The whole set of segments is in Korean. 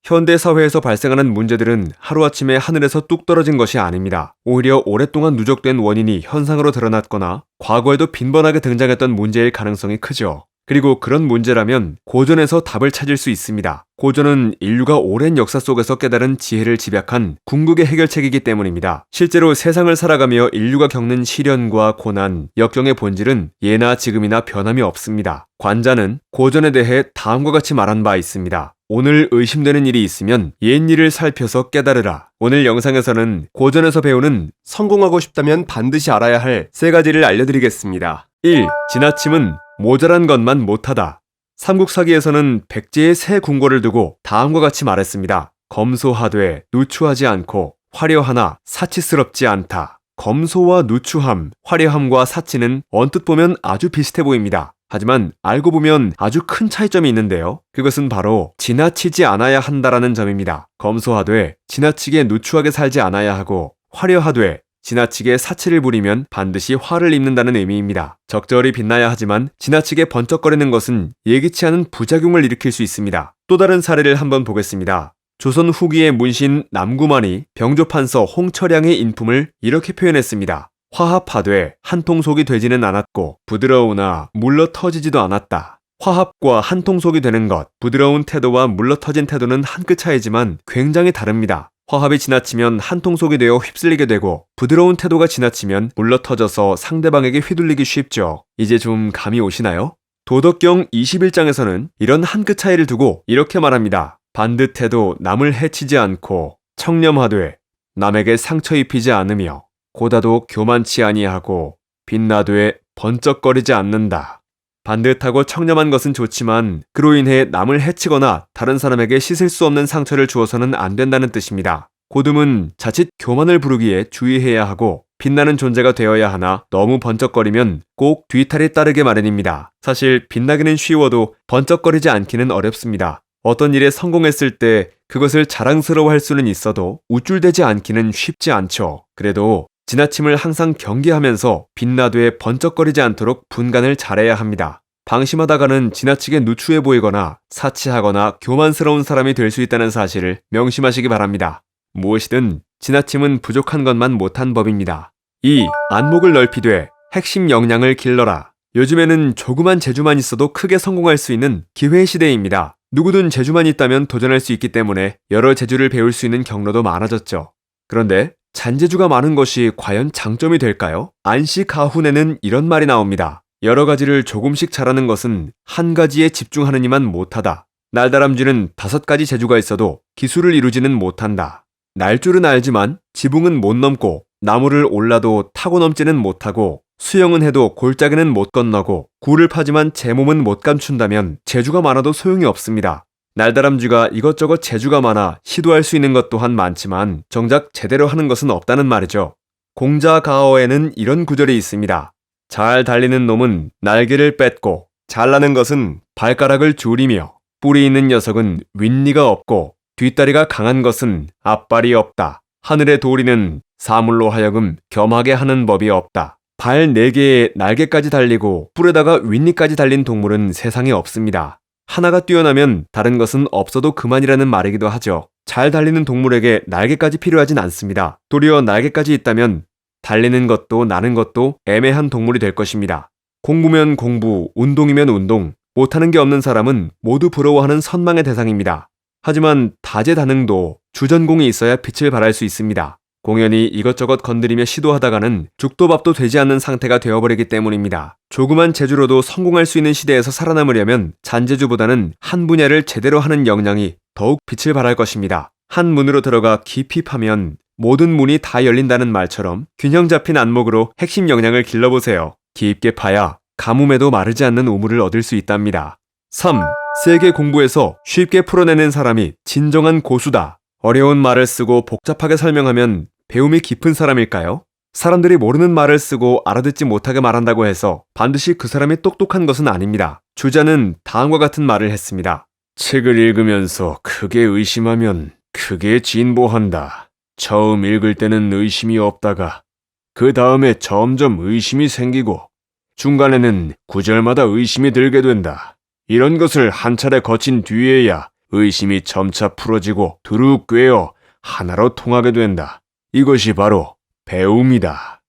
현대 사회에서 발생하는 문제들은 하루아침에 하늘에서 뚝 떨어진 것이 아닙니다. 오히려 오랫동안 누적된 원인이 현상으로 드러났거나 과거에도 빈번하게 등장했던 문제일 가능성이 크죠. 그리고 그런 문제라면 고전에서 답을 찾을 수 있습니다. 고전은 인류가 오랜 역사 속에서 깨달은 지혜를 집약한 궁극의 해결책이기 때문입니다. 실제로 세상을 살아가며 인류가 겪는 시련과 고난, 역경의 본질은 예나 지금이나 변함이 없습니다. 관자는 고전에 대해 다음과 같이 말한 바 있습니다. 오늘 의심되는 일이 있으면 옛 일을 살펴서 깨달으라. 오늘 영상에서는 고전에서 배우는 성공하고 싶다면 반드시 알아야 할 3가지를 알려드리겠습니다. 1. 지나침은 모자란 것만 못하다. 삼국사기에서는 백제의 새 궁궐을 두고 다음과 같이 말했습니다. 검소하되 누추하지 않고 화려하나 사치스럽지 않다. 검소와 누추함, 화려함과 사치는 언뜻 보면 아주 비슷해 보입니다. 하지만 알고 보면 아주 큰 차이점이 있는데요. 그것은 바로 지나치지 않아야 한다라는 점입니다. 검소하되 지나치게 누추하게 살지 않아야 하고 화려하되 지나치게 사치를 부리면 반드시 화를 입는다는 의미입니다. 적절히 빛나야 하지만 지나치게 번쩍거리는 것은 예기치 않은 부작용을 일으킬 수 있습니다. 또 다른 사례를 한번 보겠습니다. 조선 후기의 문신 남구만이 병조판서 홍철양의 인품을 이렇게 표현했습니다. 화합하되 한통속이 되지는 않았고 부드러우나 물러 터지지도 않았다. 화합과 한통속이 되는 것, 부드러운 태도와 물러 터진 태도는 한 끗 차이지만 굉장히 다릅니다. 화합이 지나치면 한통속이 되어 휩쓸리게 되고 부드러운 태도가 지나치면 물러터져서 상대방에게 휘둘리기 쉽죠. 이제 좀 감이 오시나요? 도덕경 21장에서는 이런 한 끗 차이를 두고 이렇게 말합니다. 반듯해도 남을 해치지 않고 청렴하되 남에게 상처 입히지 않으며 고다도 교만치 아니하고 빛나되 번쩍거리지 않는다. 반듯하고 청렴한 것은 좋지만 그로 인해 남을 해치거나 다른 사람에게 씻을 수 없는 상처를 주어서는 안 된다는 뜻입니다. 고듬은 자칫 교만을 부르기에 주의해야 하고 빛나는 존재가 되어야 하나 너무 번쩍거리면 꼭 뒤탈이 따르게 마련입니다. 사실 빛나기는 쉬워도 번쩍거리지 않기는 어렵습니다. 어떤 일에 성공했을 때 그것을 자랑스러워할 수는 있어도 우쭐대지 않기는 쉽지 않죠. 그래도 지나침을 항상 경계하면서 빛나되 번쩍거리지 않도록 분간을 잘해야 합니다. 방심하다가는 지나치게 누추해 보이거나 사치하거나 교만스러운 사람이 될 수 있다는 사실을 명심하시기 바랍니다. 무엇이든 지나침은 부족한 것만 못한 법입니다. 2. 안목을 넓히되 핵심 역량을 길러라. 요즘에는 조그만 재주만 있어도 크게 성공할 수 있는 기회의 시대입니다. 누구든 재주만 있다면 도전할 수 있기 때문에 여러 재주를 배울 수 있는 경로도 많아졌죠. 그런데 잔재주가 많은 것이 과연 장점이 될까요? 안시가훈에는 이런 말이 나옵니다. 여러 가지를 조금씩 잘하는 것은 한 가지에 집중하는 이만 못하다. 날다람쥐는 5가지 재주가 있어도 기술을 이루지는 못한다. 날 줄은 알지만 지붕은 못 넘고 나무를 올라도 타고 넘지는 못하고 수영은 해도 골짜기는 못 건너고 굴을 파지만 제 몸은 못 감춘다면 재주가 많아도 소용이 없습니다. 날다람쥐가 이것저것 재주가 많아 시도할 수 있는 것 또한 많지만 정작 제대로 하는 것은 없다는 말이죠. 공자가어에는 이런 구절이 있습니다. 잘 달리는 놈은 날개를 뺏고 잘나는 것은 발가락을 줄이며 뿔이 있는 녀석은 윗니가 없고 뒷다리가 강한 것은 앞발이 없다. 하늘의 도리는 사물로 하여금 겸하게 하는 법이 없다. 발 4개에 날개까지 달리고 뿔에다가 윗니까지 달린 동물은 세상에 없습니다. 하나가 뛰어나면 다른 것은 없어도 그만이라는 말이기도 하죠. 잘 달리는 동물에게 날개까지 필요하진 않습니다. 도리어 날개까지 있다면 달리는 것도 나는 것도 애매한 동물이 될 것입니다. 공부면 공부, 운동이면 운동, 못하는 게 없는 사람은 모두 부러워하는 선망의 대상입니다. 하지만 다재다능도 주전공이 있어야 빛을 발할 수 있습니다. 공연히 이것저것 건드리며 시도하다가는 죽도 밥도 되지 않는 상태가 되어버리기 때문입니다. 조그만 재주로도 성공할 수 있는 시대에서 살아남으려면 잔재주보다는 한 분야를 제대로 하는 역량이 더욱 빛을 발할 것입니다. 한 문으로 들어가 깊이 파면 모든 문이 다 열린다는 말처럼 균형 잡힌 안목으로 핵심 역량을 길러보세요. 깊게 파야 가뭄에도 마르지 않는 우물을 얻을 수 있답니다. 3. 세계 공부에서 쉽게 풀어내는 사람이 진정한 고수다. 어려운 말을 쓰고 복잡하게 설명하면 배움이 깊은 사람일까요? 사람들이 모르는 말을 쓰고 알아듣지 못하게 말한다고 해서 반드시 그 사람이 똑똑한 것은 아닙니다. 주자는 다음과 같은 말을 했습니다. 책을 읽으면서 크게 의심하면 크게 진보한다. 처음 읽을 때는 의심이 없다가 그 다음에 점점 의심이 생기고 중간에는 구절마다 의심이 들게 된다. 이런 것을 한 차례 거친 뒤에야 의심이 점차 풀어지고 두루 꿰어 하나로 통하게 된다. 이것이 바로 배움이다.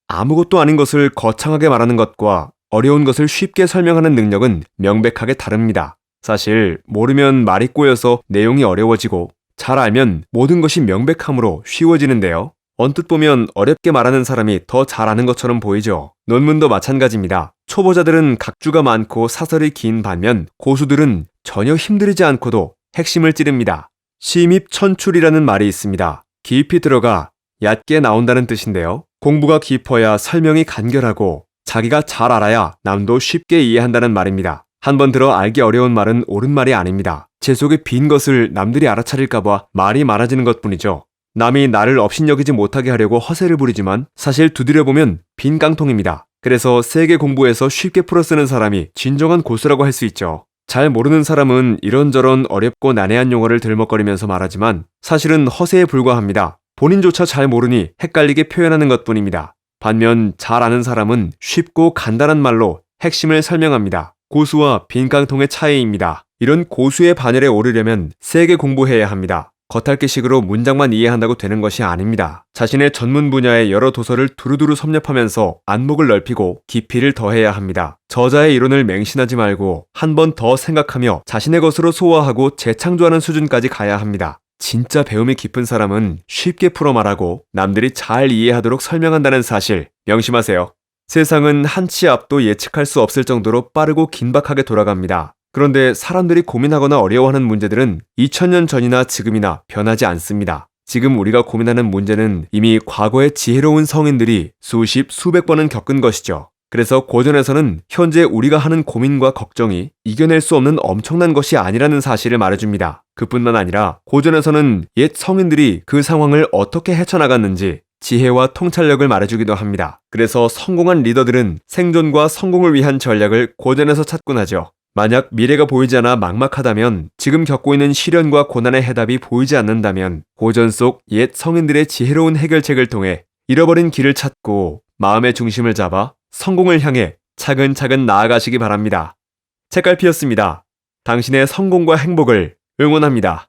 아무것도 아닌 것을 거창하게 말하는 것과 어려운 것을 쉽게 설명하는 능력은 명백하게 다릅니다. 사실 모르면 말이 꼬여서 내용이 어려워지고 잘 알면 모든 것이 명백함으로 쉬워지는데요. 언뜻 보면 어렵게 말하는 사람이 더 잘 아는 것처럼 보이죠. 논문도 마찬가지입니다. 초보자들은 각주가 많고 사설이 긴 반면 고수들은 전혀 힘들이지 않고도 핵심을 찌릅니다. 심입천출이라는 말이 있습니다. 깊이 들어가 얕게 나온다는 뜻인데요. 공부가 깊어야 설명이 간결하고 자기가 잘 알아야 남도 쉽게 이해한다는 말입니다. 한번 들어 알기 어려운 말은 옳은 말이 아닙니다. 제 속에 빈 것을 남들이 알아차릴까봐 말이 많아지는 것뿐이죠. 남이 나를 업신여기지 못하게 하려고 허세를 부리지만 사실 두드려보면 빈 깡통입니다. 그래서 세계 공부에서 쉽게 풀어쓰는 사람이 진정한 고수라고 할 수 있죠. 잘 모르는 사람은 이런저런 어렵고 난해한 용어를 들먹거리면서 말하지만 사실은 허세에 불과합니다. 본인조차 잘 모르니 헷갈리게 표현하는 것뿐입니다. 반면 잘 아는 사람은 쉽고 간단한 말로 핵심을 설명합니다. 고수와 빈깡통의 차이입니다. 이런 고수의 반열에 오르려면 세게 공부해야 합니다. 겉핥기식으로 문장만 이해한다고 되는 것이 아닙니다. 자신의 전문 분야의 여러 도서를 두루두루 섭렵하면서 안목을 넓히고 깊이를 더해야 합니다. 저자의 이론을 맹신하지 말고 한 번 더 생각하며 자신의 것으로 소화하고 재창조하는 수준까지 가야 합니다. 진짜 배움이 깊은 사람은 쉽게 풀어 말하고 남들이 잘 이해하도록 설명한다는 사실 명심하세요. 세상은 한 치 앞도 예측할 수 없을 정도로 빠르고 긴박하게 돌아갑니다. 그런데 사람들이 고민하거나 어려워하는 문제들은 2000년 전이나 지금이나 변하지 않습니다. 지금 우리가 고민하는 문제는 이미 과거의 지혜로운 성인들이 수십, 수백 번은 겪은 것이죠. 그래서 고전에서는 현재 우리가 하는 고민과 걱정이 이겨낼 수 없는 엄청난 것이 아니라는 사실을 말해줍니다. 그뿐만 아니라 고전에서는 옛 성인들이 그 상황을 어떻게 헤쳐나갔는지 지혜와 통찰력을 말해주기도 합니다. 그래서 성공한 리더들은 생존과 성공을 위한 전략을 고전에서 찾곤 하죠. 만약 미래가 보이지 않아 막막하다면, 지금 겪고 있는 시련과 고난의 해답이 보이지 않는다면 고전 속 옛 성인들의 지혜로운 해결책을 통해 잃어버린 길을 찾고 마음의 중심을 잡아 성공을 향해 차근차근 나아가시기 바랍니다. 책갈피였습니다. 당신의 성공과 행복을 응원합니다.